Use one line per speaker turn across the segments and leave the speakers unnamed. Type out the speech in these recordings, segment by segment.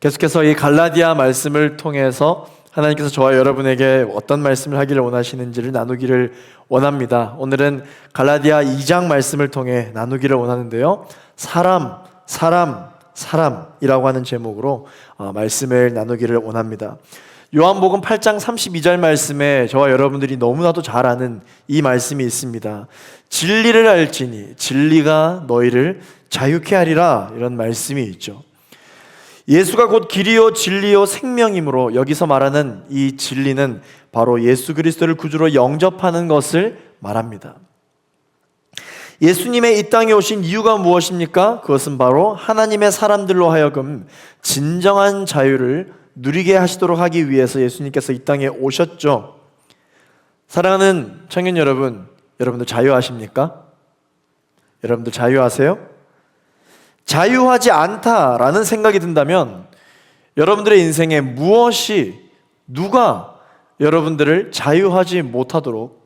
계속해서 이 갈라디아 말씀을 통해서 하나님께서 저와 여러분에게 어떤 말씀을 하기를 원하시는지를 나누기를 원합니다. 오늘은 갈라디아 2장 말씀을 통해 나누기를 원하는데요, 사람이라고 하는 제목으로 말씀을 나누기를 원합니다. 요한복음 8장 32절 말씀에 저와 여러분들이 너무나도 잘 아는 이 말씀이 있습니다. 진리를 알지니 진리가 너희를 자유케 하리라, 이런 말씀이 있죠. 예수가 곧 길이요 진리요 생명이므로 여기서 말하는 이 진리는 바로 예수 그리스도를 구주로 영접하는 것을 말합니다. 예수님의 이 땅에 오신 이유가 무엇입니까? 그것은 바로 하나님의 사람들로 하여금 진정한 자유를 누리게 하시도록 하기 위해서 예수님께서 이 땅에 오셨죠. 사랑하는 청년 여러분, 여러분들 자유하십니까? 여러분들 자유하세요? 자유하지 않다라는 생각이 든다면 여러분들의 인생에 누가 여러분들을 자유하지 못하도록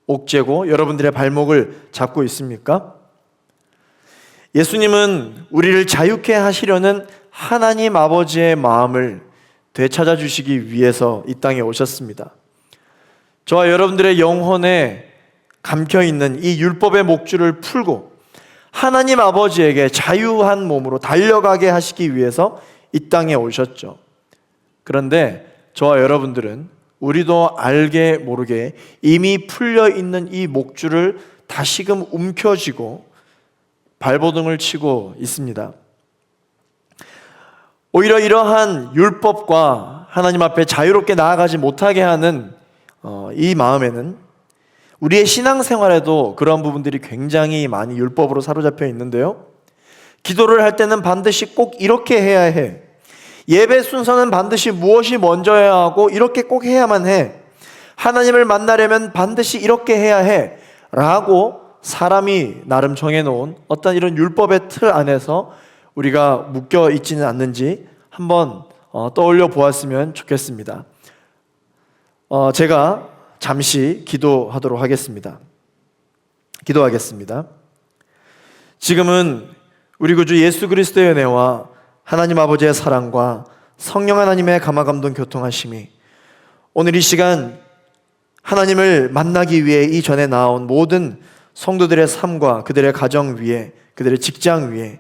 옥죄고 여러분들의 발목을 잡고 있습니까? 예수님은 우리를 자유케 하시려는 하나님 아버지의 마음을 되찾아 주시기 위해서 이 땅에 오셨습니다. 저와 여러분들의 영혼에 감겨있는 이 율법의 목줄을 풀고 하나님 아버지에게 자유한 몸으로 달려가게 하시기 위해서 이 땅에 오셨죠. 그런데 저와 여러분들은 우리도 알게 모르게 이미 풀려있는 이 목줄을 다시금 움켜쥐고 발버둥을 치고 있습니다. 오히려 이러한 율법과 하나님 앞에 자유롭게 나아가지 못하게 하는 이 마음에는 우리의 신앙생활에도 그런 부분들이 굉장히 많이 율법으로 사로잡혀 있는데요, 기도를 할 때는 반드시 꼭 이렇게 해야 해, 예배 순서는 반드시 무엇이 먼저여야 하고 이렇게 꼭 해야만 해, 하나님을 만나려면 반드시 이렇게 해야 해 라고 사람이 나름 정해놓은 어떤 이런 율법의 틀 안에서 우리가 묶여 있지는 않는지 한번 떠올려 보았으면 좋겠습니다. 제가 잠시 기도하도록 하겠습니다. 기도하겠습니다. 지금은 우리 구주 예수 그리스도의 은혜와 하나님 아버지의 사랑과 성령 하나님의 감화감동 교통하심이 오늘 이 시간 하나님을 만나기 위해 이전에 나온 모든 성도들의 삶과 그들의 가정 위에, 그들의 직장 위에,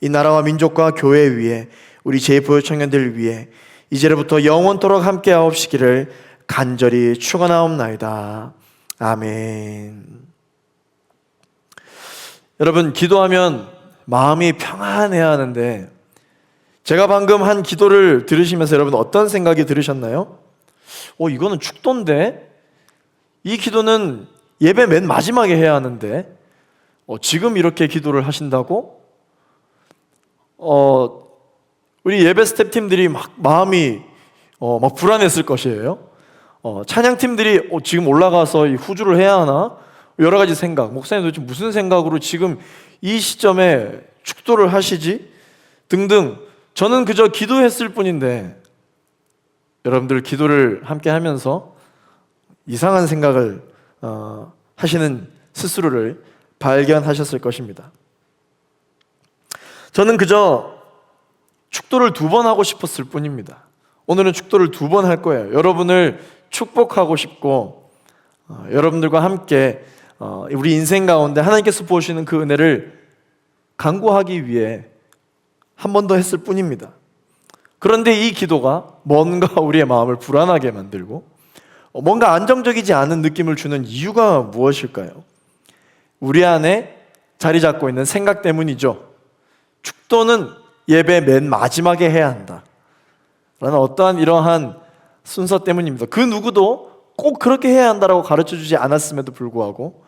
이 나라와 민족과 교회 위에, 우리 제2부 청년들 위에 이제로부터 영원토록 함께 하옵시기를 간절히 축원하옵나이다. 아멘. 여러분, 기도하면 마음이 평안해야 하는데 제가 방금 한 기도를 들으시면서 여러분 어떤 생각이 들으셨나요? 이거는 축도인데? 이 기도는 예배 맨 마지막에 해야 하는데 지금 이렇게 기도를 하신다고? 우리 예배 스태프팀들이 마음이 막 불안했을 것이에요. 찬양팀들이 지금 올라가서 이 후주를 해야 하나? 여러 가지 생각, 목사님 도대체 무슨 생각으로 지금 이 시점에 축도를 하시지? 등등. 저는 그저 기도했을 뿐인데 여러분들 기도를 함께 하면서 이상한 생각을 하시는 스스로를 발견하셨을 것입니다. 저는 그저 축도를 2번 하고 싶었을 뿐입니다. 오늘은 축도를 2번 할 거예요. 여러분을 축복하고 싶고 여러분들과 함께 우리 인생 가운데 하나님께서 부어주시는 그 은혜를 간구하기 위해 한 번 더 했을 뿐입니다. 그런데 이 기도가 뭔가 우리의 마음을 불안하게 만들고 뭔가 안정적이지 않은 느낌을 주는 이유가 무엇일까요? 우리 안에 자리 잡고 있는 생각 때문이죠. 축도는 예배 맨 마지막에 해야 한다 라는 어떠한 이러한 순서 때문입니다. 그 누구도 꼭 그렇게 해야 한다라고 가르쳐주지 않았음에도 불구하고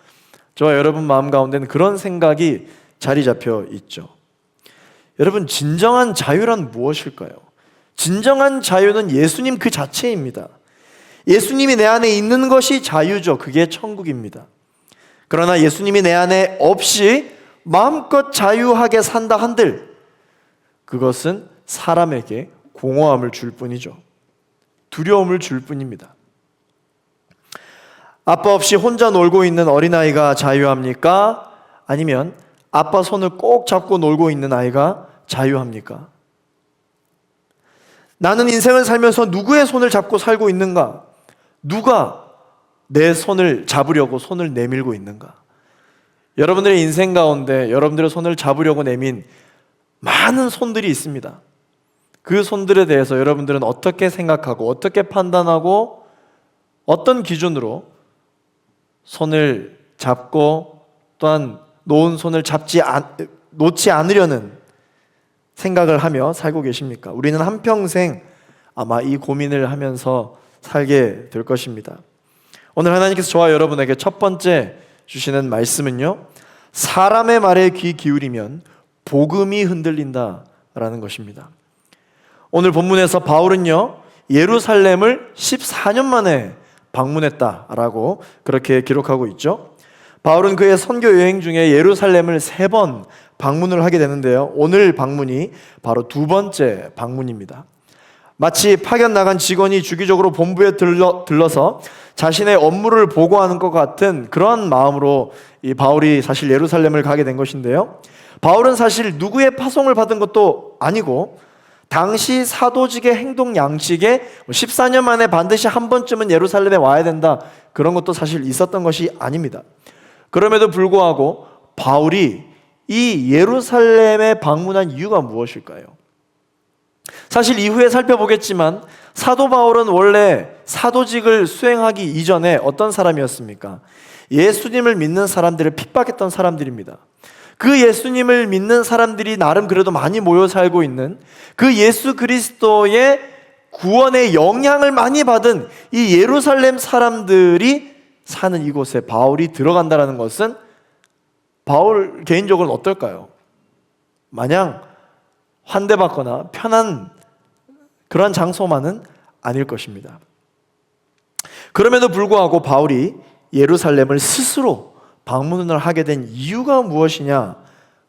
저와 여러분 마음 가운데는 그런 생각이 자리 잡혀 있죠. 여러분, 진정한 자유란 무엇일까요? 진정한 자유는 예수님 그 자체입니다. 예수님이 내 안에 있는 것이 자유죠. 그게 천국입니다. 그러나 예수님이 내 안에 없이 마음껏 자유하게 산다 한들 그것은 사람에게 공허함을 줄 뿐이죠. 두려움을 줄 뿐입니다. 아빠 없이 혼자 놀고 있는 어린아이가 자유합니까? 아니면 아빠 손을 꼭 잡고 놀고 있는 아이가 자유합니까? 나는 인생을 살면서 누구의 손을 잡고 살고 있는가? 누가 내 손을 잡으려고 손을 내밀고 있는가? 여러분들의 인생 가운데 여러분들의 손을 잡으려고 내민 많은 손들이 있습니다. 그 손들에 대해서 여러분들은 어떻게 생각하고 어떻게 판단하고 어떤 기준으로 손을 잡고 또한 놓은 손을 놓지 않으려는 생각을 하며 살고 계십니까? 우리는 한평생 아마 이 고민을 하면서 살게 될 것입니다. 오늘 하나님께서 저와 여러분에게 첫 번째 주시는 말씀은요, 사람의 말에 귀 기울이면 복음이 흔들린다라는 것입니다. 오늘 본문에서 바울은요, 예루살렘을 14년 만에 방문했다라고 그렇게 기록하고 있죠. 바울은 그의 선교 여행 중에 예루살렘을 3번 방문을 하게 되는데요, 오늘 방문이 바로 2번째 방문입니다. 마치 파견 나간 직원이 주기적으로 본부에 들러서 자신의 업무를 보고하는 것 같은 그러한 마음으로 이 바울이 사실 예루살렘을 가게 된 것인데요, 바울은 사실 누구의 파송을 받은 것도 아니고 당시 사도직의 행동 양식에 14년 만에 반드시 한 번쯤은 예루살렘에 와야 된다, 그런 것도 사실 있었던 것이 아닙니다. 그럼에도 불구하고 바울이 이 예루살렘에 방문한 이유가 무엇일까요? 사실 이후에 살펴보겠지만 사도 바울은 원래 사도직을 수행하기 이전에 어떤 사람이었습니까? 예수님을 믿는 사람들을 핍박했던 사람들입니다. 그 예수님을 믿는 사람들이 나름 그래도 많이 모여 살고 있는 그 예수 그리스도의 구원의 영향을 많이 받은 이 예루살렘 사람들이 사는 이곳에 바울이 들어간다는 것은 바울 개인적으로는 어떨까요? 마냥 환대받거나 편한 그런 장소만은 아닐 것입니다. 그럼에도 불구하고 바울이 예루살렘을 스스로 방문을 하게 된 이유가 무엇이냐?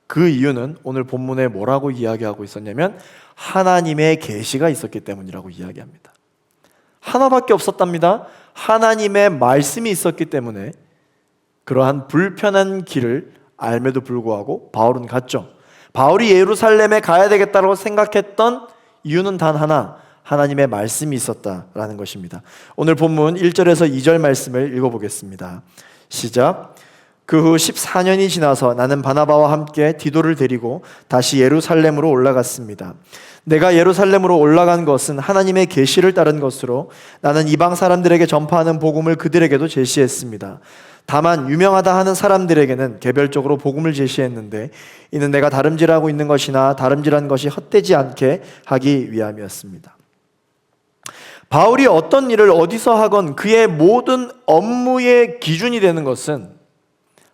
그 이유는 오늘 본문에 뭐라고 이야기하고 있었냐면 하나님의 계시가 있었기 때문이라고 이야기합니다. 하나밖에 없었답니다. 하나님의 말씀이 있었기 때문에 그러한 불편한 길을 알매도 불구하고 바울은 갔죠. 바울이 예루살렘에 가야 되겠다고 생각했던 이유는 단 하나, 하나님의 말씀이 있었다라는 것입니다. 오늘 본문 1절에서 2절 말씀을 읽어보겠습니다. 시작. 그 후 14년이 지나서 나는 바나바와 함께 디도를 데리고 다시 예루살렘으로 올라갔습니다. 내가 예루살렘으로 올라간 것은 하나님의 계시를 따른 것으로 나는 이방 사람들에게 전파하는 복음을 그들에게도 제시했습니다. 다만 유명하다 하는 사람들에게는 개별적으로 복음을 제시했는데 이는 내가 다름질하고 있는 것이나 다름질한 것이 헛되지 않게 하기 위함이었습니다. 바울이 어떤 일을 어디서 하건 그의 모든 업무의 기준이 되는 것은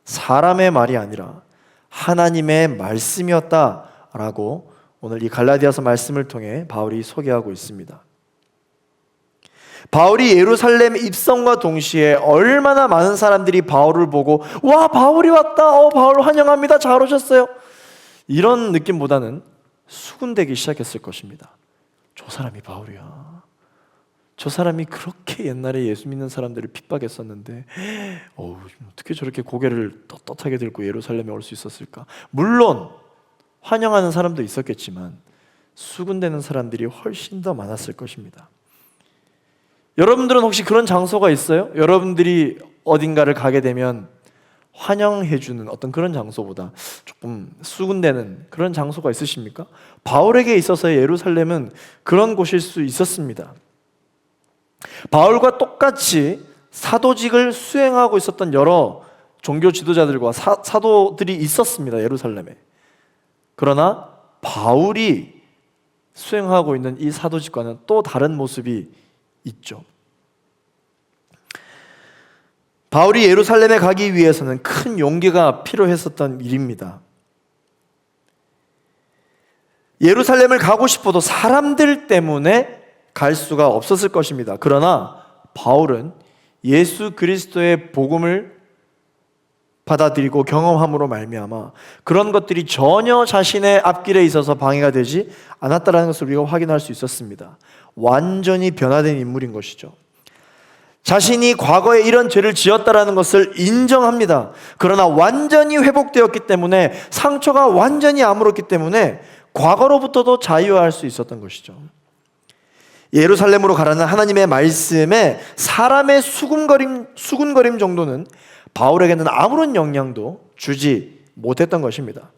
사람의 말이 아니라 하나님의 말씀이었다라고 오늘 이 갈라디아서 말씀을 통해 바울이 소개하고 있습니다. 바울이 예루살렘 입성과 동시에 얼마나 많은 사람들이 바울을 보고 와, 바울이 왔다, 바울 환영합니다, 잘 오셨어요, 이런 느낌보다는 수군대기 시작했을 것입니다. 저 사람이 바울이야, 저 사람이 그렇게 옛날에 예수 믿는 사람들을 핍박했었는데 어떻게 저렇게 고개를 떳떳하게 들고 예루살렘에 올 수 있었을까? 물론 환영하는 사람도 있었겠지만 수군대는 사람들이 훨씬 더 많았을 것입니다. 여러분들은 혹시 그런 장소가 있어요? 여러분들이 어딘가를 가게 되면 환영해주는 어떤 그런 장소보다 조금 수군대는 그런 장소가 있으십니까? 바울에게 있어서의 예루살렘은 그런 곳일 수 있었습니다. 바울과 똑같이 사도직을 수행하고 있었던 여러 종교 지도자들과 사도들이 있었습니다, 예루살렘에. 그러나 바울이 수행하고 있는 이 사도직과는 또 다른 모습이 있죠. 바울이 예루살렘에 가기 위해서는 큰 용기가 필요했었던 일입니다. 예루살렘을 가고 싶어도 사람들 때문에 갈 수가 없었을 것입니다. 그러나 바울은 예수 그리스도의 복음을 받아들이고 경험함으로 말미암아 그런 것들이 전혀 자신의 앞길에 있어서 방해가 되지 않았다는 것을 우리가 확인할 수 있었습니다. 완전히 변화된 인물인 것이죠. 자신이 과거에 이런 죄를 지었다는 것을 인정합니다. 그러나 완전히 회복되었기 때문에, 상처가 완전히 아물었기 때문에 과거로부터도 자유할 수 있었던 것이죠. 예루살렘으로 가라는 하나님의 말씀에 사람의 수군거림 정도는 바울에게는 아무런 영향도 주지 못했던 것입니다.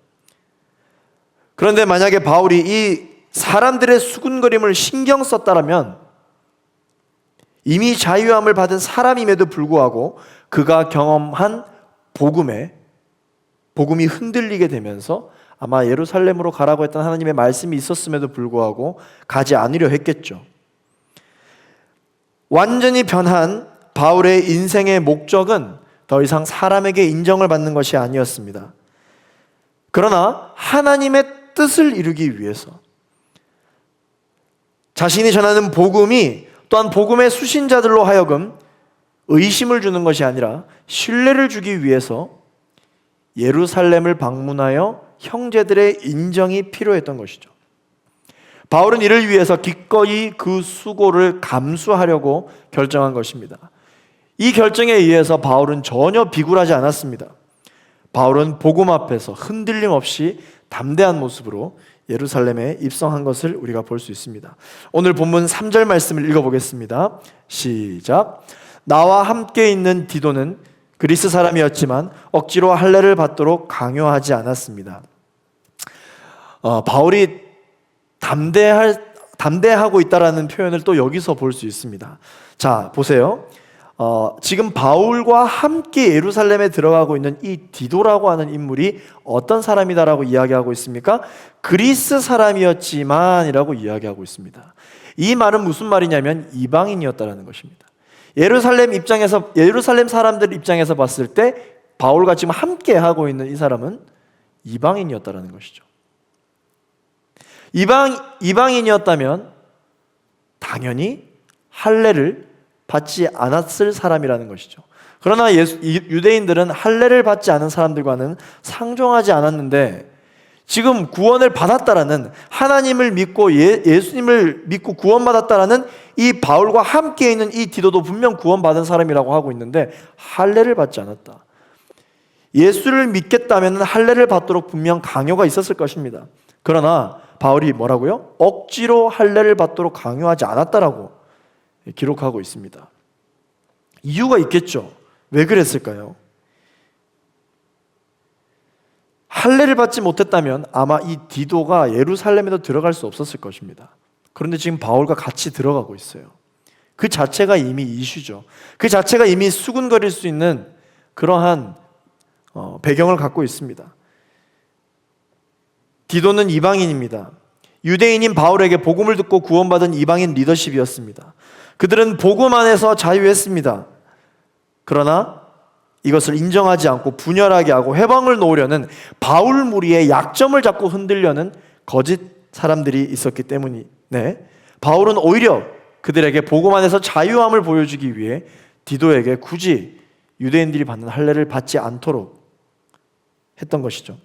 그런데 만약에 바울이 이 사람들의 수군거림을 신경 썼다면 이미 자유함을 받은 사람임에도 불구하고 그가 경험한 복음이 흔들리게 되면서 아마 예루살렘으로 가라고 했던 하나님의 말씀이 있었음에도 불구하고 가지 않으려 했겠죠. 완전히 변한 바울의 인생의 목적은 더 이상 사람에게 인정을 받는 것이 아니었습니다. 그러나 하나님의 뜻을 이루기 위해서 자신이 전하는 복음이 또한 복음의 수신자들로 하여금 의심을 주는 것이 아니라 신뢰를 주기 위해서 예루살렘을 방문하여 형제들의 인정이 필요했던 것이죠. 바울은 이를 위해서 기꺼이 그 수고를 감수하려고 결정한 것입니다. 이 결정에 의해서 바울은 전혀 비굴하지 않았습니다. 바울은 복음 앞에서 흔들림 없이 담대한 모습으로 예루살렘에 입성한 것을 우리가 볼 수 있습니다. 오늘 본문 3절 말씀을 읽어보겠습니다. 시작. 나와 함께 있는 디도는 그리스 사람이었지만 억지로 할례를 받도록 강요하지 않았습니다. 바울이 담대하고 있다라는 표현을 또 여기서 볼 수 있습니다. 자, 보세요. 지금 바울과 함께 예루살렘에 들어가고 있는 이 디도라고 하는 인물이 어떤 사람이다라고 이야기하고 있습니까? 그리스 사람이었지만이라고 이야기하고 있습니다. 이 말은 무슨 말이냐면 이방인이었다라는 것입니다. 예루살렘 사람들 입장에서 봤을 때 바울과 지금 함께 하고 있는 이 사람은 이방인이었다라는 것이죠. 이방인이었다면 당연히 할례를 받지 않았을 사람이라는 것이죠. 그러나 유대인들은 할례를 받지 않은 사람들과는 상종하지 않았는데 지금 구원을 받았다라는, 하나님을 믿고 예수님을 믿고 구원받았다라는 이 바울과 함께 있는 이 디도도 분명 구원받은 사람이라고 하고 있는데 할례를 받지 않았다. 예수를 믿겠다면 할례를 받도록 분명 강요가 있었을 것입니다. 그러나 바울이 뭐라고요? 억지로 할례를 받도록 강요하지 않았다라고 기록하고 있습니다. 이유가 있겠죠. 왜 그랬을까요? 할례를 받지 못했다면 아마 이 디도가 예루살렘에도 들어갈 수 없었을 것입니다. 그런데 지금 바울과 같이 들어가고 있어요. 그 자체가 이미 이슈죠. 그 자체가 이미 수군거릴 수 있는 그러한 배경을 갖고 있습니다. 디도는 이방인입니다. 유대인인 바울에게 복음을 듣고 구원받은 이방인 리더십이었습니다. 그들은 복음 안에서 자유했습니다. 그러나 이것을 인정하지 않고 분열하게 하고 해방을 놓으려는 바울 무리의 약점을 잡고 흔들려는 거짓 사람들이 있었기 때문이네. 바울은 오히려 그들에게 복음 안에서 자유함을 보여주기 위해 디도에게 굳이 유대인들이 받는 할례를 받지 않도록 했던 것이죠.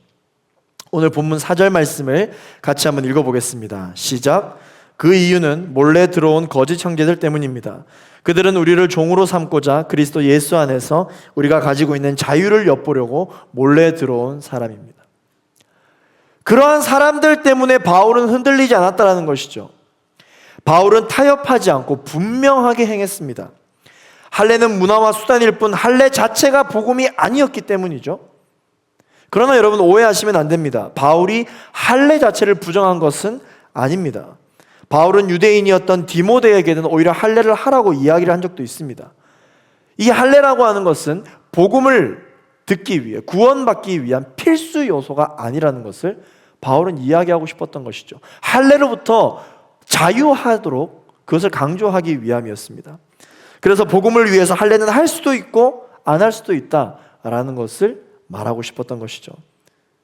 오늘 본문 4절 말씀을 같이 한번 읽어보겠습니다. 시작. 그 이유는 몰래 들어온 거짓 형제들 때문입니다. 그들은 우리를 종으로 삼고자 그리스도 예수 안에서 우리가 가지고 있는 자유를 엿보려고 몰래 들어온 사람입니다. 그러한 사람들 때문에 바울은 흔들리지 않았다는 것이죠. 바울은 타협하지 않고 분명하게 행했습니다. 할례는 문화와 수단일 뿐 할례 자체가 복음이 아니었기 때문이죠. 그러나 여러분 오해하시면 안 됩니다. 바울이 할례 자체를 부정한 것은 아닙니다. 바울은 유대인이었던 디모데에게는 오히려 할례를 하라고 이야기를 한 적도 있습니다. 이 할례라고 하는 것은 복음을 듣기 위해, 구원받기 위한 필수 요소가 아니라는 것을 바울은 이야기하고 싶었던 것이죠. 할례로부터 자유하도록 그것을 강조하기 위함이었습니다. 그래서 복음을 위해서 할례는 할 수도 있고 안 할 수도 있다라는 것을 말하고 싶었던 것이죠.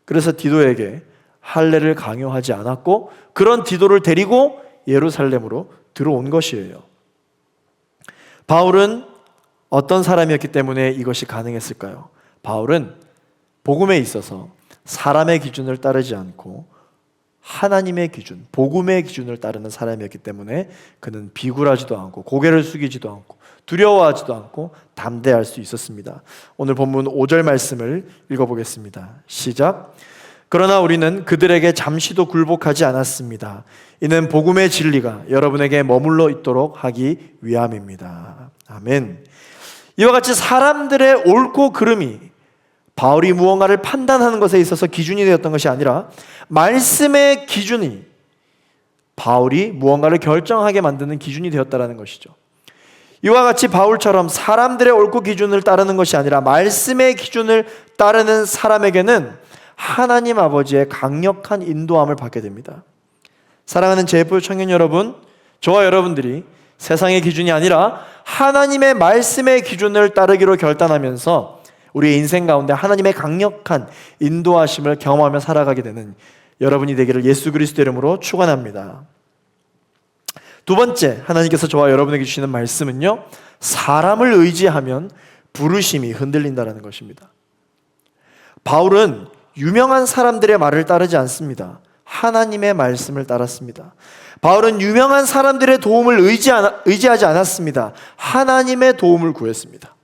그래서 디도에게 할례를 강요하지 않았고 그런 디도를 데리고 예루살렘으로 들어온 것이에요. 바울은 어떤 사람이었기 때문에 이것이 가능했을까요? 바울은 복음에 있어서 사람의 기준을 따르지 않고 하나님의 기준, 복음의 기준을 따르는 사람이었기 때문에 그는 비굴하지도 않고 고개를 숙이지도 않고 두려워하지도 않고 담대할 수 있었습니다. 오늘 본문 5절 말씀을 읽어보겠습니다. 시작. 그러나 우리는 그들에게 잠시도 굴복하지 않았습니다. 이는 복음의 진리가 여러분에게 머물러 있도록 하기 위함입니다. 아멘. 이와 같이 사람들의 옳고 그름이 바울이 무언가를 판단하는 것에 있어서 기준이 되었던 것이 아니라 말씀의 기준이 바울이 무언가를 결정하게 만드는 기준이 되었다는 것이죠. 이와 같이 바울처럼 사람들의 옳고 기준을 따르는 것이 아니라 말씀의 기준을 따르는 사람에게는 하나님 아버지의 강력한 인도함을 받게 됩니다. 사랑하는 제프 청년 여러분, 저와 여러분들이 세상의 기준이 아니라 하나님의 말씀의 기준을 따르기로 결단하면서 우리의 인생 가운데 하나님의 강력한 인도하심을 경험하며 살아가게 되는 여러분이 되기를 예수 그리스도 이름으로 축원합니다. 두 번째, 하나님께서 저와 여러분에게 주시는 말씀은요, 사람을 의지하면 부르심이 흔들린다는 것입니다. 바울은 유명한 사람들의 말을 따르지 않습니다. 하나님의 말씀을 따랐습니다. 바울은 유명한 사람들의 도움을 의지하지 않았습니다. 하나님의 도움을 구했습니다.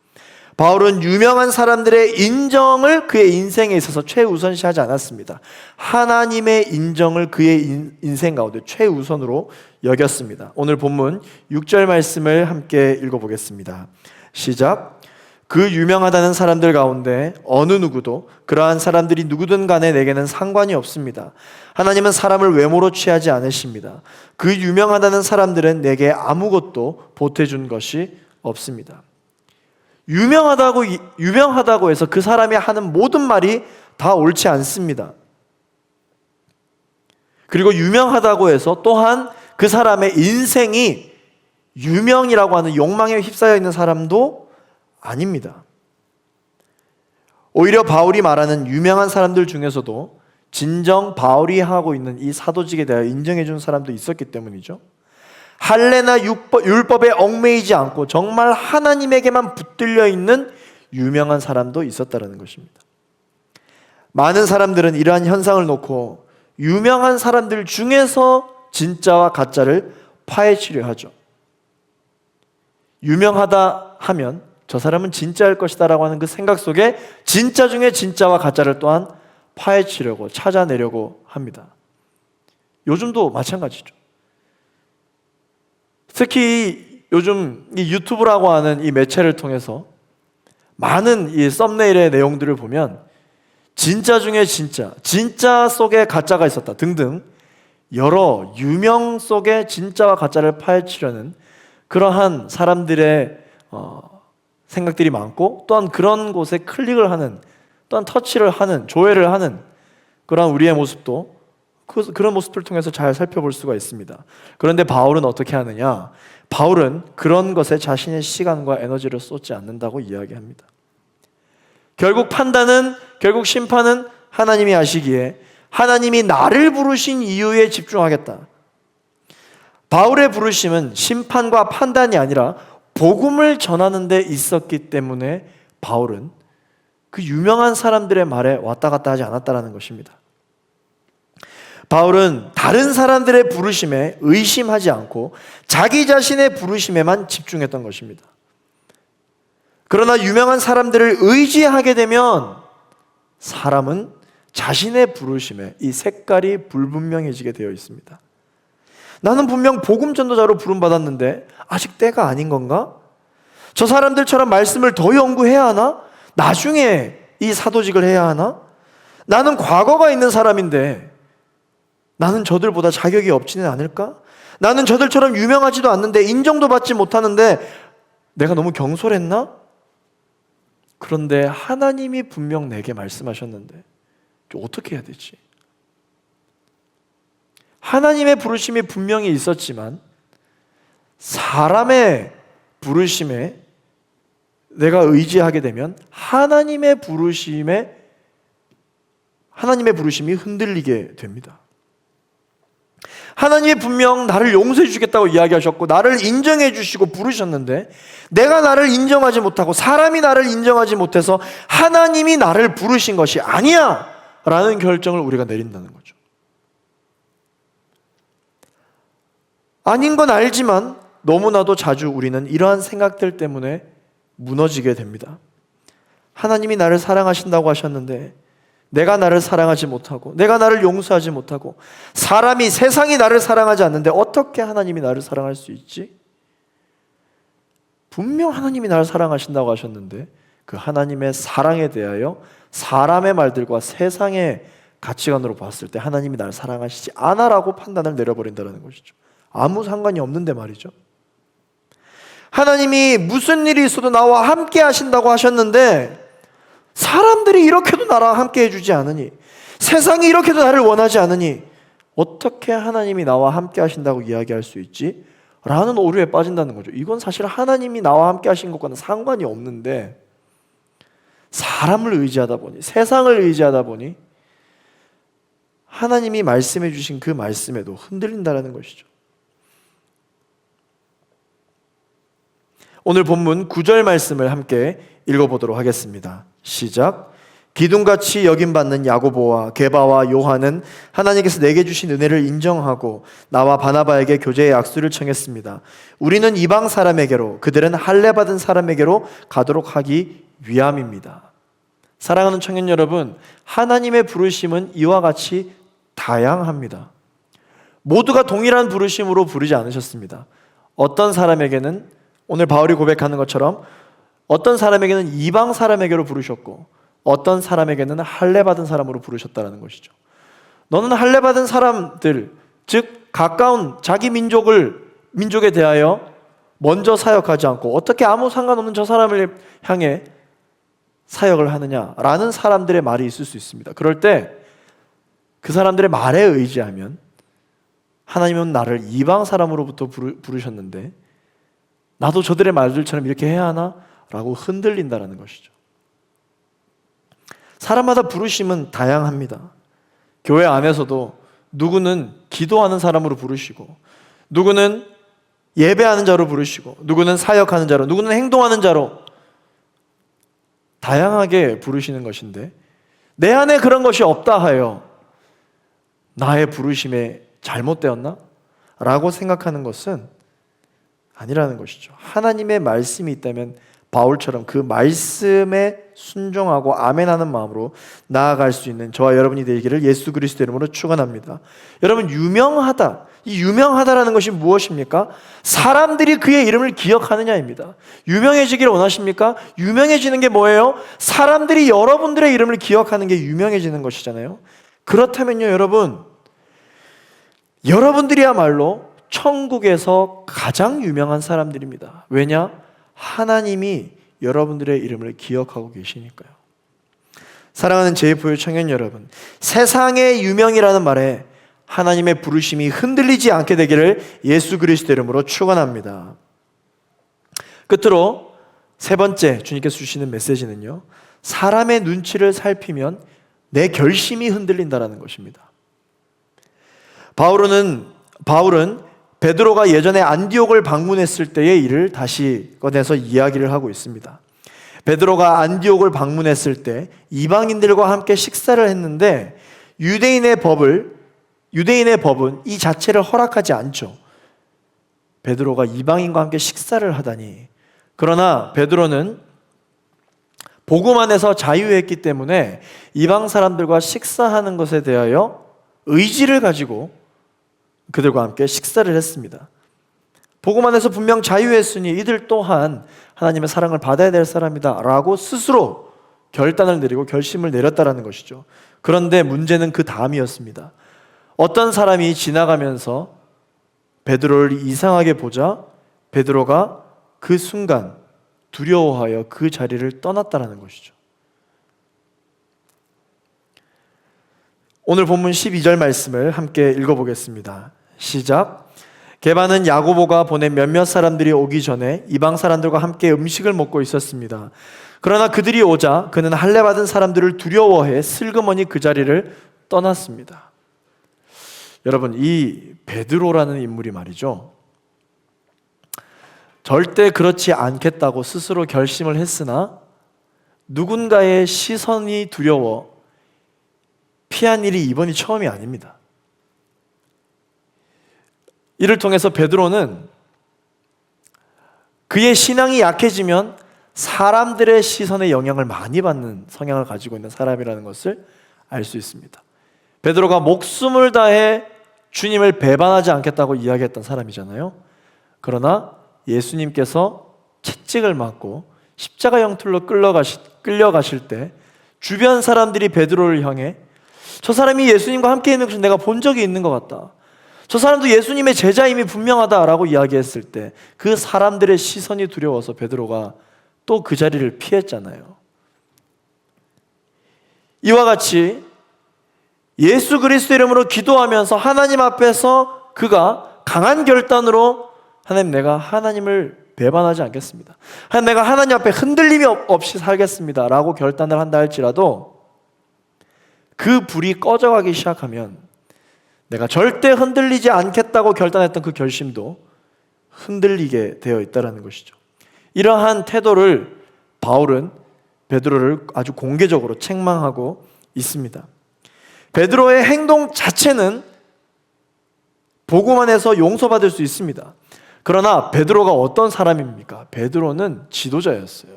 바울은 유명한 사람들의 인정을 그의 인생에 있어서 최우선시하지 않았습니다. 하나님의 인정을 그의 인생 가운데 최우선으로 여겼습니다. 오늘 본문 6절 말씀을 함께 읽어보겠습니다. 시작. 그 유명하다는 사람들 가운데 어느 누구도 그러한 사람들이 누구든 간에 내게는 상관이 없습니다. 하나님은 사람을 외모로 취하지 않으십니다. 그 유명하다는 사람들은 내게 아무것도 보태준 것이 없습니다. 유명하다고 해서 그 사람이 하는 모든 말이 다 옳지 않습니다. 그리고 유명하다고 해서 또한 그 사람의 인생이 유명이라고 하는 욕망에 휩싸여 있는 사람도 아닙니다. 오히려 바울이 말하는 유명한 사람들 중에서도 진정 바울이 하고 있는 이 사도직에 대하여 인정해 준 사람도 있었기 때문이죠. 할례나 율법에 얽매이지 않고 정말 하나님에게만 붙들려 있는 유명한 사람도 있었다는 것입니다. 많은 사람들은 이러한 현상을 놓고 유명한 사람들 중에서 진짜와 가짜를 파헤치려 하죠. 유명하다 하면 저 사람은 진짜일 것이다 라고 하는 그 생각 속에 진짜 중에 진짜와 가짜를 또한 파헤치려고 찾아내려고 합니다. 요즘도 마찬가지죠. 특히 요즘 이 유튜브라고 하는 이 매체를 통해서 많은 이 썸네일의 내용들을 보면 진짜 중에 진짜 속에 가짜가 있었다 등등 여러 유명 속에 진짜와 가짜를 파헤치려는 그러한 사람들의 생각들이 많고 또한 그런 곳에 클릭을 하는 또한 터치를 하는 조회를 하는 그러한 우리의 모습도 그런 모습을 통해서 잘 살펴볼 수가 있습니다. 그런데 바울은 어떻게 하느냐? 바울은 그런 것에 자신의 시간과 에너지를 쏟지 않는다고 이야기합니다. 결국 심판은 하나님이 하시기에 하나님이 나를 부르신 이유에 집중하겠다. 바울의 부르심은 심판과 판단이 아니라 복음을 전하는 데 있었기 때문에 바울은 그 유명한 사람들의 말에 왔다 갔다 하지 않았다는 것입니다. 바울은 다른 사람들의 부르심에 의심하지 않고 자기 자신의 부르심에만 집중했던 것입니다. 그러나 유명한 사람들을 의지하게 되면 사람은 자신의 부르심에 이 색깔이 불분명해지게 되어 있습니다. 나는 분명 복음 전도자로 부름받았는데 아직 때가 아닌 건가? 저 사람들처럼 말씀을 더 연구해야 하나? 나중에 이 사도직을 해야 하나? 나는 과거가 있는 사람인데 나는 저들보다 자격이 없지는 않을까? 나는 저들처럼 유명하지도 않는데 인정도 받지 못하는데 내가 너무 경솔했나? 그런데 하나님이 분명 내게 말씀하셨는데 어떻게 해야 되지? 하나님의 부르심이 분명히 있었지만 사람의 부르심에 내가 의지하게 되면 하나님의 부르심이 흔들리게 됩니다. 하나님이 분명 나를 용서해 주겠다고 이야기하셨고 나를 인정해 주시고 부르셨는데 내가 나를 인정하지 못하고 사람이 나를 인정하지 못해서 하나님이 나를 부르신 것이 아니야 라는 결정을 우리가 내린다는 거죠. 아닌 건 알지만 너무나도 자주 우리는 이러한 생각들 때문에 무너지게 됩니다. 하나님이 나를 사랑하신다고 하셨는데 내가 나를 사랑하지 못하고 내가 나를 용서하지 못하고 사람이 세상이 나를 사랑하지 않는데 어떻게 하나님이 나를 사랑할 수 있지? 분명 하나님이 나를 사랑하신다고 하셨는데 그 하나님의 사랑에 대하여 사람의 말들과 세상의 가치관으로 봤을 때 하나님이 나를 사랑하시지 않아라고 판단을 내려버린다는 것이죠. 아무 상관이 없는데 말이죠. 하나님이 무슨 일이 있어도 나와 함께 하신다고 하셨는데 사람들이 이렇게도 나랑 함께 해주지 않으니 세상이 이렇게도 나를 원하지 않으니 어떻게 하나님이 나와 함께 하신다고 이야기할 수 있지? 라는 오류에 빠진다는 거죠. 이건 사실 하나님이 나와 함께 하신 것과는 상관이 없는데 사람을 의지하다 보니 세상을 의지하다 보니 하나님이 말씀해 주신 그 말씀에도 흔들린다는 것이죠. 오늘 본문 9절 말씀을 함께 읽어보도록 하겠습니다. 시작. 기둥같이 여김받는 야고보와 게바와 요한은 하나님께서 내게 주신 은혜를 인정하고 나와 바나바에게 교제의 약수를 청했습니다. 우리는 이방 사람에게로 그들은 할례받은 사람에게로 가도록 하기 위함입니다. 사랑하는 청년 여러분, 하나님의 부르심은 이와 같이 다양합니다. 모두가 동일한 부르심으로 부르지 않으셨습니다. 어떤 사람에게는 오늘 바울이 고백하는 것처럼 어떤 사람에게는 이방 사람에게로 부르셨고 어떤 사람에게는 할례받은 사람으로 부르셨다는 것이죠. 너는 할례받은 사람들, 즉 가까운 자기 민족에 대하여 먼저 사역하지 않고 어떻게 아무 상관없는 저 사람을 향해 사역을 하느냐라는 사람들의 말이 있을 수 있습니다. 그럴 때 그 사람들의 말에 의지하면 하나님은 나를 이방 사람으로부터 부르셨는데 나도 저들의 말들처럼 이렇게 해야 하나? 라고 흔들린다는 것이죠. 사람마다 부르심은 다양합니다. 교회 안에서도 누구는 기도하는 사람으로 부르시고 누구는 예배하는 자로 부르시고 누구는 사역하는 자로 누구는 행동하는 자로 다양하게 부르시는 것인데 내 안에 그런 것이 없다 하여 나의 부르심에 잘못되었나? 라고 생각하는 것은 아니라는 것이죠. 하나님의 말씀이 있다면 바울처럼 그 말씀에 순종하고 아멘하는 마음으로 나아갈 수 있는 저와 여러분이 되기를 예수 그리스도 이름으로 축원합니다. 여러분, 유명하다. 이 유명하다라는 것이 무엇입니까? 사람들이 그의 이름을 기억하느냐입니다. 유명해지기를 원하십니까? 유명해지는 게 뭐예요? 사람들이 여러분들의 이름을 기억하는 게 유명해지는 것이잖아요. 그렇다면요, 여러분들이야말로 천국에서 가장 유명한 사람들입니다. 왜냐? 하나님이 여러분들의 이름을 기억하고 계시니까요. 사랑하는 제이포유 청년 여러분, 세상의 유명이라는 말에 하나님의 부르심이 흔들리지 않게 되기를 예수 그리스도 이름으로 축원합니다. 끝으로 세 번째 주님께서 주시는 메시지는요, 사람의 눈치를 살피면 내 결심이 흔들린다라는 것입니다. 바울은 베드로가 예전에 안디옥을 방문했을 때의 일을 다시 꺼내서 이야기를 하고 있습니다. 베드로가 안디옥을 방문했을 때 이방인들과 함께 식사를 했는데 유대인의 법은 이 자체를 허락하지 않죠. 베드로가 이방인과 함께 식사를 하다니. 그러나 베드로는 복음 안에서 자유했기 때문에 이방 사람들과 식사하는 것에 대하여 의지를 가지고 그들과 함께 식사를 했습니다. 복음 안에서 분명 자유했으니 이들 또한 하나님의 사랑을 받아야 될 사람이다 라고 스스로 결단을 내리고 결심을 내렸다는 것이죠. 그런데 문제는 그 다음이었습니다. 어떤 사람이 지나가면서 베드로를 이상하게 보자 베드로가 그 순간 두려워하여 그 자리를 떠났다는 것이죠. 오늘 본문 12절 말씀을 함께 읽어보겠습니다. 시작. 게바는 야고보가 보낸 몇몇 사람들이 오기 전에 이방 사람들과 함께 음식을 먹고 있었습니다. 그러나 그들이 오자 그는 할례받은 사람들을 두려워해 슬그머니 그 자리를 떠났습니다. 여러분, 이 베드로라는 인물이 말이죠, 절대 그렇지 않겠다고 스스로 결심을 했으나 누군가의 시선이 두려워 피한 일이 이번이 처음이 아닙니다. 이를 통해서 베드로는 그의 신앙이 약해지면 사람들의 시선에 영향을 많이 받는 성향을 가지고 있는 사람이라는 것을 알 수 있습니다. 베드로가 목숨을 다해 주님을 배반하지 않겠다고 이야기했던 사람이잖아요. 그러나 예수님께서 채찍을 맞고 십자가 영틀로 끌려가실 때 주변 사람들이 베드로를 향해 저 사람이 예수님과 함께 있는 것을 내가 본 적이 있는 것 같다, 저 사람도 예수님의 제자임이 분명하다라고 이야기했을 때 그 사람들의 시선이 두려워서 베드로가 또 그 자리를 피했잖아요. 이와 같이 예수 그리스도 이름으로 기도하면서 하나님 앞에서 그가 강한 결단으로 하나님, 내가 하나님을 배반하지 않겠습니다, 하나님, 내가 하나님 앞에 흔들림이 없이 살겠습니다 라고 결단을 한다 할지라도 그 불이 꺼져가기 시작하면 내가 절대 흔들리지 않겠다고 결단했던 그 결심도 흔들리게 되어 있다는 것이죠. 이러한 태도를 바울은 베드로를 아주 공개적으로 책망하고 있습니다. 베드로의 행동 자체는 복음 안에서 용서받을 수 있습니다. 그러나 베드로가 어떤 사람입니까? 베드로는 지도자였어요.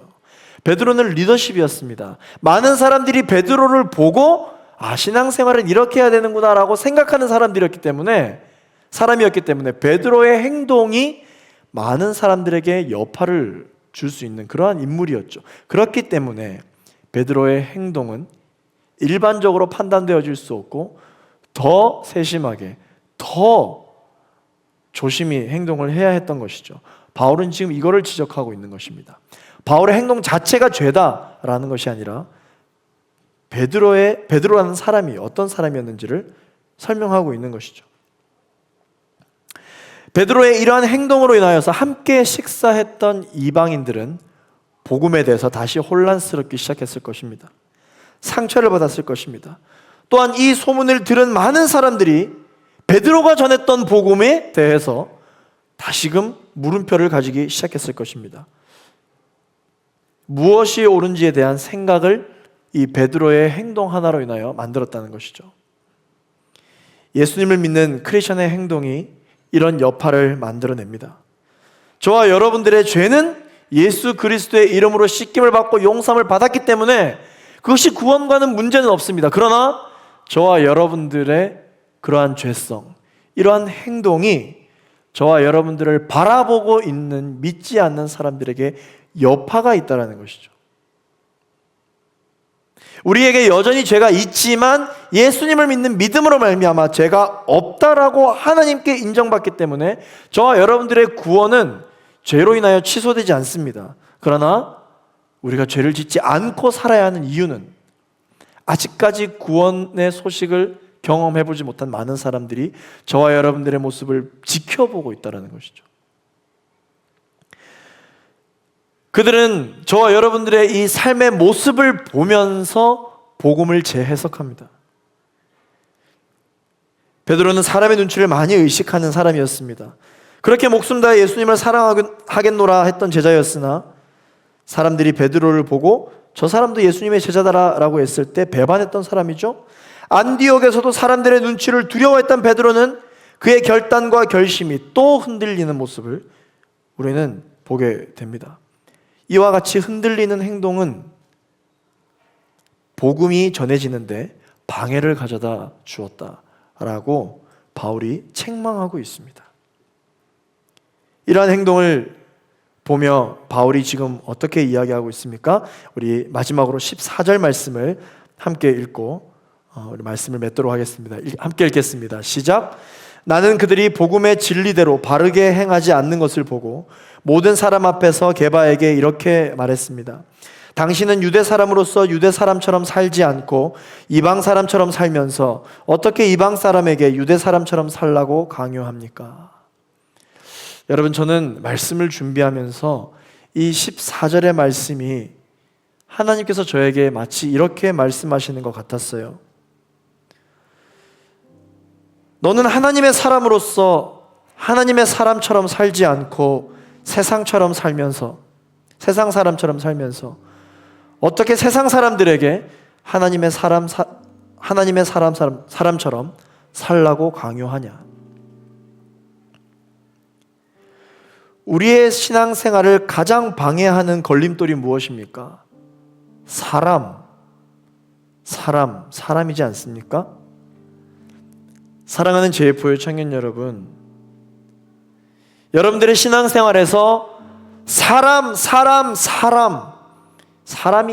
베드로는 리더십이었습니다. 많은 사람들이 베드로를 보고 신앙생활은 이렇게 해야 되는구나 라고 생각하는 사람이었기 때문에 베드로의 행동이 많은 사람들에게 여파를 줄 수 있는 그러한 인물이었죠. 그렇기 때문에 베드로의 행동은 일반적으로 판단되어질 수 없고 더 세심하게, 더 조심히 행동을 해야 했던 것이죠. 바울은 지금 이거를 지적하고 있는 것입니다. 바울의 행동 자체가 죄다라는 것이 아니라 베드로라는 사람이 어떤 사람이었는지를 설명하고 있는 것이죠. 베드로의 이러한 행동으로 인하여서 함께 식사했던 이방인들은 복음에 대해서 다시 혼란스럽기 시작했을 것입니다. 상처를 받았을 것입니다. 또한 이 소문을 들은 많은 사람들이 베드로가 전했던 복음에 대해서 다시금 물음표를 가지기 시작했을 것입니다. 무엇이 옳은지에 대한 생각을 이 베드로의 행동 하나로 인하여 만들었다는 것이죠. 예수님을 믿는 크리스천의 행동이 이런 여파를 만들어냅니다. 저와 여러분들의 죄는 예수 그리스도의 이름으로 씻김을 받고 용서함을 받았기 때문에 그것이 구원과는 문제는 없습니다. 그러나 저와 여러분들의 그러한 죄성, 이러한 행동이 저와 여러분들을 바라보고 있는 믿지 않는 사람들에게 여파가 있다는 것이죠. 우리에게 여전히 죄가 있지만 예수님을 믿는 믿음으로 말미암아 죄가 없다라고 하나님께 인정받기 때문에 저와 여러분들의 구원은 죄로 인하여 취소되지 않습니다. 그러나 우리가 죄를 짓지 않고 살아야 하는 이유는 아직까지 구원의 소식을 경험해보지 못한 많은 사람들이 저와 여러분들의 모습을 지켜보고 있다는 것이죠. 그들은 저와 여러분들의 이 삶의 모습을 보면서 복음을 재해석합니다. 베드로는 사람의 눈치를 많이 의식하는 사람이었습니다. 그렇게 목숨 다해 예수님을 사랑하겠노라 했던 제자였으나 사람들이 베드로를 보고 저 사람도 예수님의 제자다라고 했을 때 배반했던 사람이죠. 안디옥에서도 사람들의 눈치를 두려워했던 베드로는 그의 결단과 결심이 또 흔들리는 모습을 우리는 보게 됩니다. 이와 같이 흔들리는 행동은 복음이 전해지는데 방해를 가져다 주었다라고 바울이 책망하고 있습니다. 이러한 행동을 보며 바울이 지금 어떻게 이야기하고 있습니까? 우리 마지막으로 14절 말씀을 함께 읽고 우리 말씀을 맺도록 하겠습니다. 함께 읽겠습니다. 시작. 나는 그들이 복음의 진리대로 바르게 행하지 않는 것을 보고 모든 사람 앞에서 게바에게 이렇게 말했습니다. 당신은 유대 사람으로서 유대 사람처럼 살지 않고 이방 사람처럼 살면서 어떻게 이방 사람에게 유대 사람처럼 살라고 강요합니까? 여러분, 저는 말씀을 준비하면서 이 14절의 말씀이 하나님께서 저에게 마치 이렇게 말씀하시는 것 같았어요. 너는 하나님의 사람으로서 하나님의 사람처럼 살지 않고 세상 사람처럼 살면서 어떻게 세상 사람들에게 하나님의 사람처럼 살라고 강요하냐? 우리의 신앙생활을 가장 방해하는 걸림돌이 무엇입니까? 사람이지 않습니까? 사랑하는 JF의 청년 여러분, 여러분들의 신앙생활에서 사람이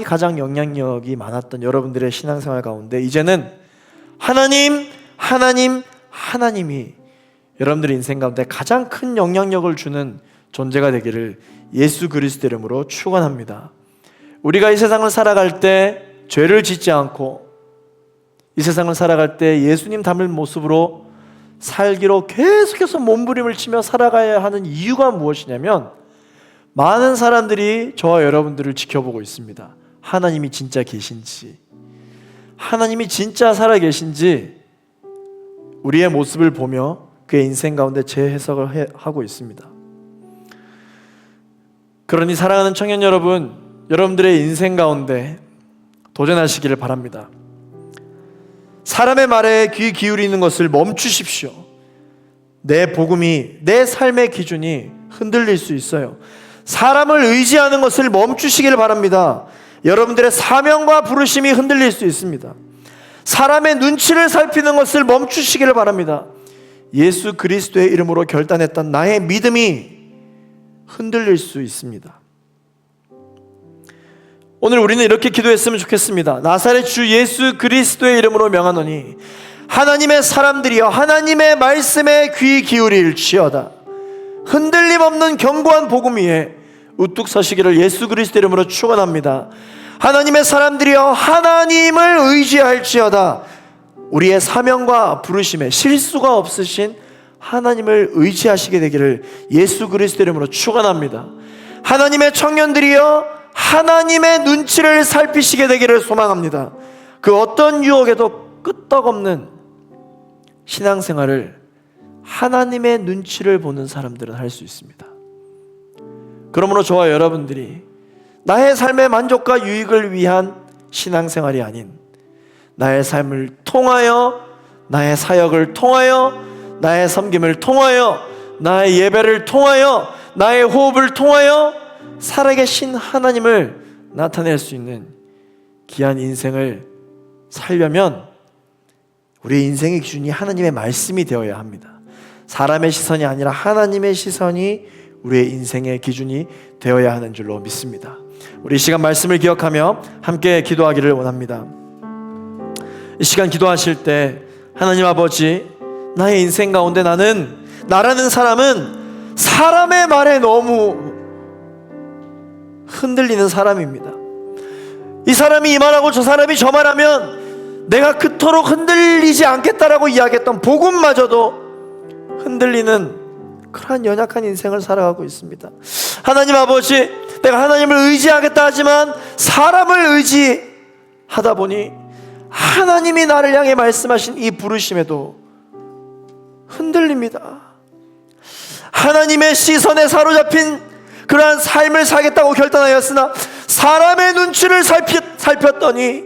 가장 영향력이 많았던 여러분들의 신앙생활 가운데 이제는 하나님이 여러분들의 인생 가운데 가장 큰 영향력을 주는 존재가 되기를 예수 그리스도 이름으로 축원합니다. 우리가 이 세상을 살아갈 때 죄를 짓지 않고 이 세상을 살아갈 때 예수님 닮은 모습으로 살기로 계속해서 몸부림을 치며 살아가야 하는 이유가 무엇이냐면, 많은 사람들이 저와 여러분들을 지켜보고 있습니다. 하나님이 진짜 계신지, 하나님이 진짜 살아계신지 우리의 모습을 보며 그의 인생 가운데 재해석을 하고 있습니다. 그러니 사랑하는 청년 여러분, 여러분들의 인생 가운데 도전하시기를 바랍니다. 사람의 말에 귀 기울이는 것을 멈추십시오. 내 복음이, 내 삶의 기준이 흔들릴 수 있어요. 사람을 의지하는 것을 멈추시기를 바랍니다. 여러분들의 사명과 부르심이 흔들릴 수 있습니다. 사람의 눈치를 살피는 것을 멈추시기를 바랍니다. 예수 그리스도의 이름으로 결단했던 나의 믿음이 흔들릴 수 있습니다. 오늘 우리는 이렇게 기도했으면 좋겠습니다. 나사렛 주 예수 그리스도의 이름으로 명하노니 하나님의 사람들이여 하나님의 말씀에 귀 기울일지어다. 흔들림 없는 견고한 복음 위에 우뚝 서시기를 예수 그리스도 이름으로 축원합니다. 하나님의 사람들이여 하나님을 의지할지어다. 우리의 사명과 부르심에 실수가 없으신 하나님을 의지하시게 되기를 예수 그리스도 이름으로 축원합니다. 하나님의 청년들이여 하나님의 눈치를 살피시게 되기를 소망합니다. 그 어떤 유혹에도 끄떡없는 신앙생활을 하나님의 눈치를 보는 사람들은 할 수 있습니다. 그러므로 저와 여러분들이 나의 삶의 만족과 유익을 위한 신앙생활이 아닌 나의 삶을 통하여, 나의 사역을 통하여, 나의 섬김을 통하여, 나의 예배를 통하여, 나의 호흡을 통하여 살아계신 하나님을 나타낼 수 있는 귀한 인생을 살려면 우리의 인생의 기준이 하나님의 말씀이 되어야 합니다. 사람의 시선이 아니라 하나님의 시선이 우리의 인생의 기준이 되어야 하는 줄로 믿습니다. 우리 이 시간 말씀을 기억하며 함께 기도하기를 원합니다. 이 시간 기도하실 때 하나님 아버지, 나의 인생 가운데 나라는 사람은 사람의 말에 너무 흔들리는 사람입니다. 이 사람이 이 말하고 저 사람이 저 말하면 내가 그토록 흔들리지 않겠다라고 이야기했던 복음마저도 흔들리는 그러한 연약한 인생을 살아가고 있습니다. 하나님 아버지, 내가 하나님을 의지하겠다 하지만 사람을 의지하다 보니 하나님이 나를 향해 말씀하신 이 부르심에도 흔들립니다. 하나님의 시선에 사로잡힌 그러한 삶을 살겠다고 결단하였으나 사람의 눈치를 살폈더니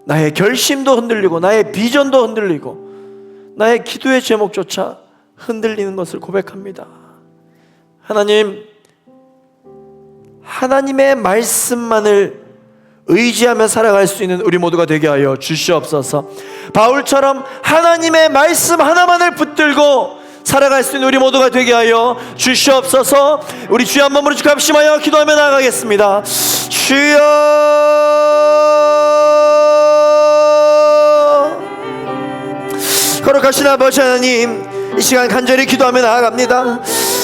나의 결심도 흔들리고 나의 비전도 흔들리고 나의 기도의 제목조차 흔들리는 것을 고백합니다. 하나님, 하나님의 말씀만을 의지하며 살아갈 수 있는 우리 모두가 되게 하여 주시옵소서. 바울처럼 하나님의 말씀 하나만을 붙들고 살아갈 수 있는 우리 모두가 되게 하여 주시옵소서. 우리 주여 한 번으로 합심하여 기도하며 나아가겠습니다. 주여, 거룩하신 아버지 하나님, 이 시간 간절히 기도하며 나아갑니다.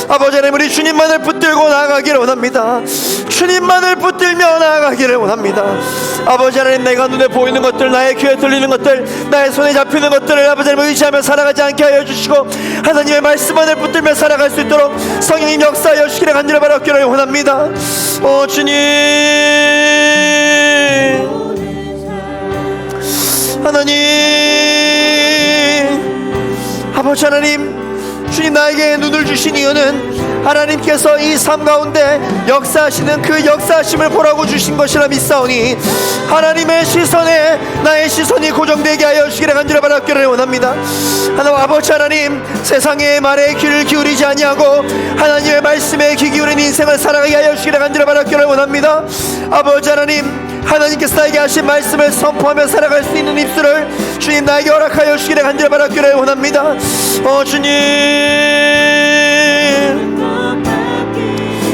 아버지 하나님, 우리 주님만을 붙들고 나아가기를 원합니다. 주님만을 붙들며 나아가기를 원합니다. 아버지 하나님, 내가 눈에 보이는 것들, 나의 귀에 들리는 것들, 나의 손에 잡히는 것들을 아버지 하나님 의지하며 살아가지 않게 하여 주시고 하나님의 말씀만을 붙들며 살아갈 수 있도록 성령님 역사하여 주시기를 간절히 바라기를 원합니다. 오 주님, 하나님, 아버지 하나님, 주님 나에게 눈을 주신 이유는 하나님께서 이 삶 가운데 역사하시는 그 역사하심을 보라고 주신 것이라 믿사오니 하나님의 시선에 나의 시선이 고정되게 하여 주시기를 간절히 바라기를 원합니다. 하나님 아버지 하나님, 세상의 말에 귀를 기울이지 아니하고 하나님의 말씀에 귀 기울인 인생을 살아가게 하여 주시기를 간절히 바라기를 원합니다. 아버지 하나님, 하나님께서 나에게 하신 말씀을 선포하며 살아갈 수 있는 입술을 주님 나에게 허락하여 주시기를 간절히 바라기를 원합니다. 주님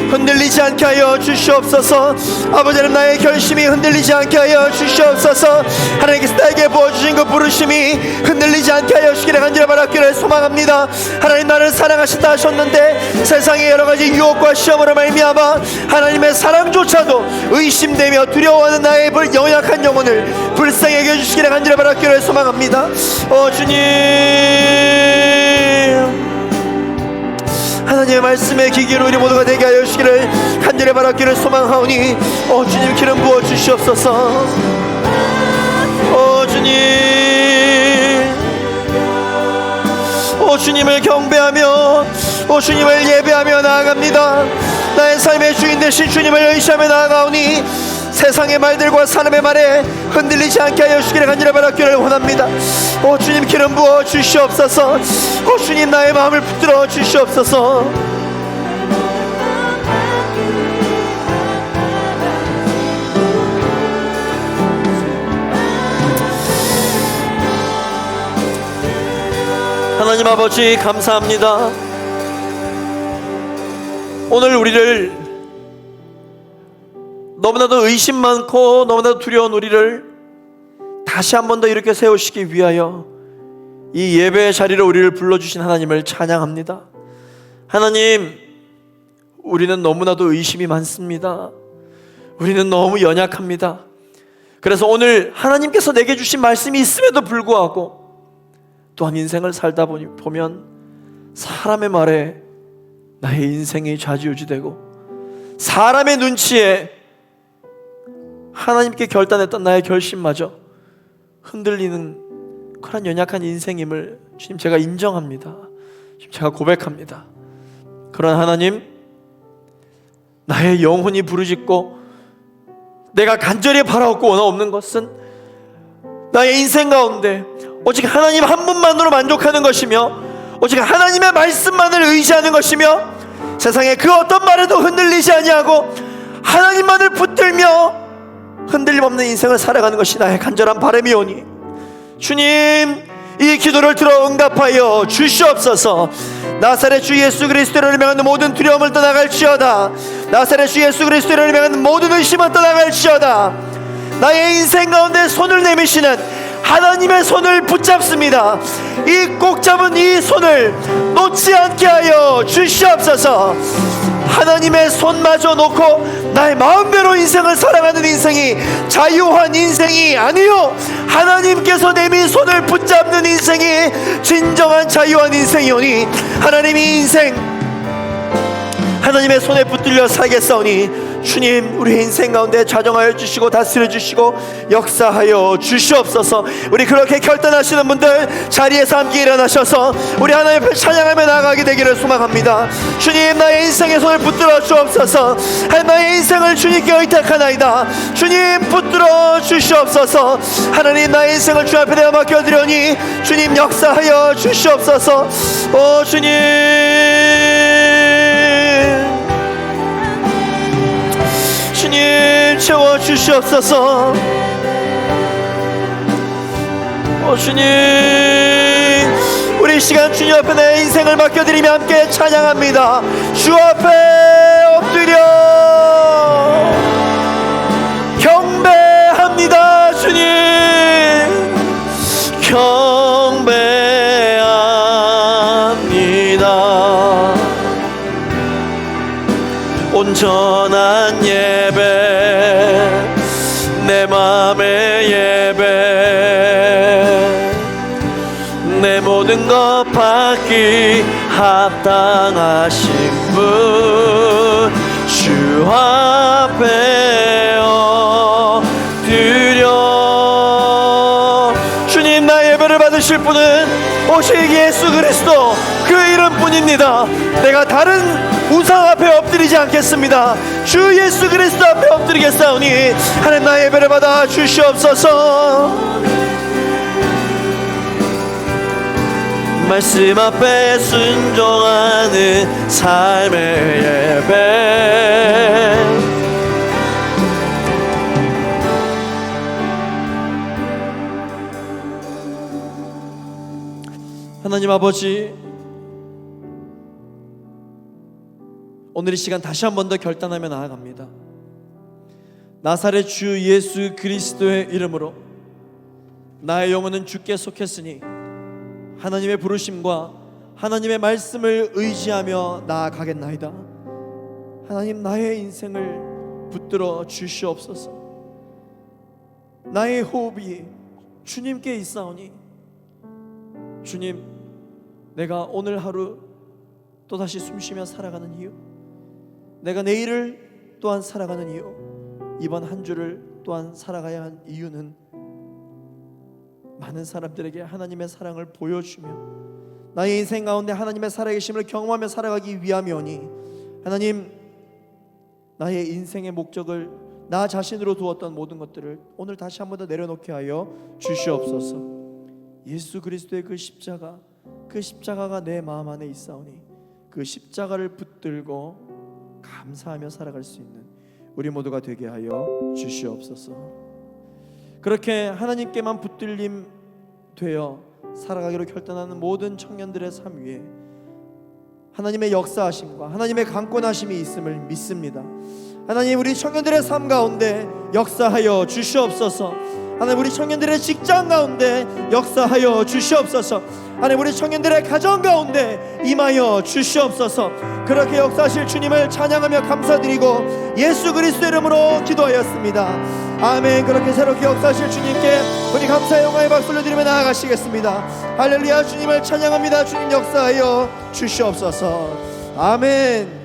흔들리지 않게 하여 주시옵소서. 아버지 하나님, 나의 결심이 흔들리지 않게 하여 주시옵소서. 하나님께서 나에게 부어주신 그 부르심이 흔들리지 않게 하여 주시기를 간절히 바라기를 소망합니다. 하나님, 나를 사랑하신다 하셨는데 세상의 여러가지 유혹과 시험으로 말미암아 하나님의 사랑조차도 의심되며 두려워하는 나의 연약한 영혼을 불쌍히 여겨주시기를 간절히 바라기를 소망합니다. 주님, 하나님의 말씀에 귀 기울여 우리 모두가 되게 하여 주시기를 간절히 바라기를 소망하오니 주님, 기름 부어 주시옵소서. 주님, 주님을 경배하며 주님을 예배하며 나아갑니다. 나의 삶의 주인 되신 주님을 의지하며 나아가오니 세상의 말들과 사람의 말에 흔들리지 않게 하여 주시기를 간절히 바라기를 원합니다. 주님, 기름 부어 주시옵소서. 주님, 나의 마음을 붙들어 주시옵소서. 하나님 아버지, 감사합니다. 오늘 우리를 너무나도 의심 많고 너무나도 두려운 우리를 다시 한 번 더 이렇게 세우시기 위하여 이 예배의 자리로 우리를 불러주신 하나님을 찬양합니다. 하나님, 우리는 너무나도 의심이 많습니다. 우리는 너무 연약합니다. 그래서 오늘 하나님께서 내게 주신 말씀이 있음에도 불구하고 또한 인생을 살다 보면 사람의 말에 나의 인생이 좌지우지되고 사람의 눈치에 하나님께 결단했던 나의 결심마저 흔들리는 그런 연약한 인생임을 주님, 제가 인정합니다. 주님, 제가 고백합니다. 그런 하나님, 나의 영혼이 부르짖고 내가 간절히 바라옵고 원하옵는 것은 나의 인생 가운데 오직 하나님 한 분만으로 만족하는 것이며 오직 하나님의 말씀만을 의지하는 것이며 세상의 그 어떤 말에도 흔들리지 아니하고 하나님만을 붙들며 흔들림 없는 인생을 살아가는 것이 나의 간절한 바람이오니 주님, 이 기도를 들어 응답하여 주시옵소서. 나사렛 주 예수 그리스도를 명하는 모든 두려움을 떠나갈지어다. 나사렛 주 예수 그리스도를 명하는 모든 의심은 떠나갈지어다. 나의 인생 가운데 손을 내미시는 하나님의 손을 붙잡습니다. 이 꼭 잡은 이 손을 놓지 않게 하여 주시옵소서. 하나님의 손마저 놓고 나의 마음대로 인생을 살아가는 인생이 자유한 인생이 아니요, 하나님께서 내민 손을 붙잡는 인생이 진정한 자유한 인생이오니 하나님이 인생 하나님의 손에 붙들려 살겠사오니 주님, 우리 인생 가운데 자정하여 주시고 다스려 주시고 역사하여 주시옵소서. 우리 그렇게 결단하시는 분들 자리에서 함께 일어나셔서 우리 하나님 앞에 찬양하며 나아가게 되기를 소망합니다. 주님, 나의 인생의 손을 붙들어 주옵소서. 나의 인생을 주님께 의탁하나이다. 주님, 붙들어 주시옵소서. 하나님, 나의 인생을 주 앞에 내어 맡겨드려니 주님, 역사하여 주시옵소서. 주님, 주님, 채워주시옵소서. 주님, 우리 시간 주님 앞에 내 인생을 맡겨드리며 함께 찬양합니다. 주 앞에 엎드려 경배합니다. 주님, 경배합니다. 온전한 예배, 내 맘의 예배, 내 모든 것 받기 합당하신 분, 주 앞에 엎드려. 주님, 나의 예배를 받으실 분은 오직 예수 그리스도 그 이름뿐입니다. 내가 다른 우상 앞에 엎드리지 않겠습니다. 주 예수 그리스도 앞에 엎드리겠사오니 하나님, 나의 예배를 받아 주시옵소서. 말씀 앞에 순종하는 삶의 예배, 하나님 아버지, 오늘 이 시간 다시 한 번 더 결단하며 나아갑니다. 나사렛 주 예수 그리스도의 이름으로 나의 영혼은 주께 속했으니 하나님의 부르심과 하나님의 말씀을 의지하며 나아가겠나이다. 하나님, 나의 인생을 붙들어 주시옵소서. 나의 호흡이 주님께 있사오니 주님, 내가 오늘 하루 또다시 숨쉬며 살아가는 이유, 내가 내일을 또한 살아가는 이유, 이번 한 주를 또한 살아가야 한 이유는 많은 사람들에게 하나님의 사랑을 보여주며 나의 인생 가운데 하나님의 살아계심을 경험하며 살아가기 위함이오니, 하나님, 나의 인생의 목적을 나 자신으로 두었던 모든 것들을 오늘 다시 한 번 더 내려놓게 하여 주시옵소서. 예수 그리스도의 그 십자가가 내 마음 안에 있사오니 그 십자가를 붙들고 감사하며 살아갈 수 있는 우리 모두가 되게 하여 주시옵소서. 그렇게 하나님께만 붙들림 되어 살아가기로 결단하는 모든 청년들의 삶 위에 하나님의 역사하심과 하나님의 강권하심이 있음을 믿습니다. 하나님, 우리 청년들의 삶 가운데 역사하여 주시옵소서. 하나님, 우리 청년들의 직장 가운데 역사하여 주시옵소서. 하나님, 우리 청년들의 가정 가운데 임하여 주시옵소서. 그렇게 역사하실 주님을 찬양하며 감사드리고 예수 그리스도 이름으로 기도하였습니다. 아멘. 그렇게 새롭게 역사하실 주님께 우리 감사의 영광의 박수를 드리며 나아가시겠습니다. 할렐루야. 주님을 찬양합니다. 주님 역사하여 주시옵소서. 아멘.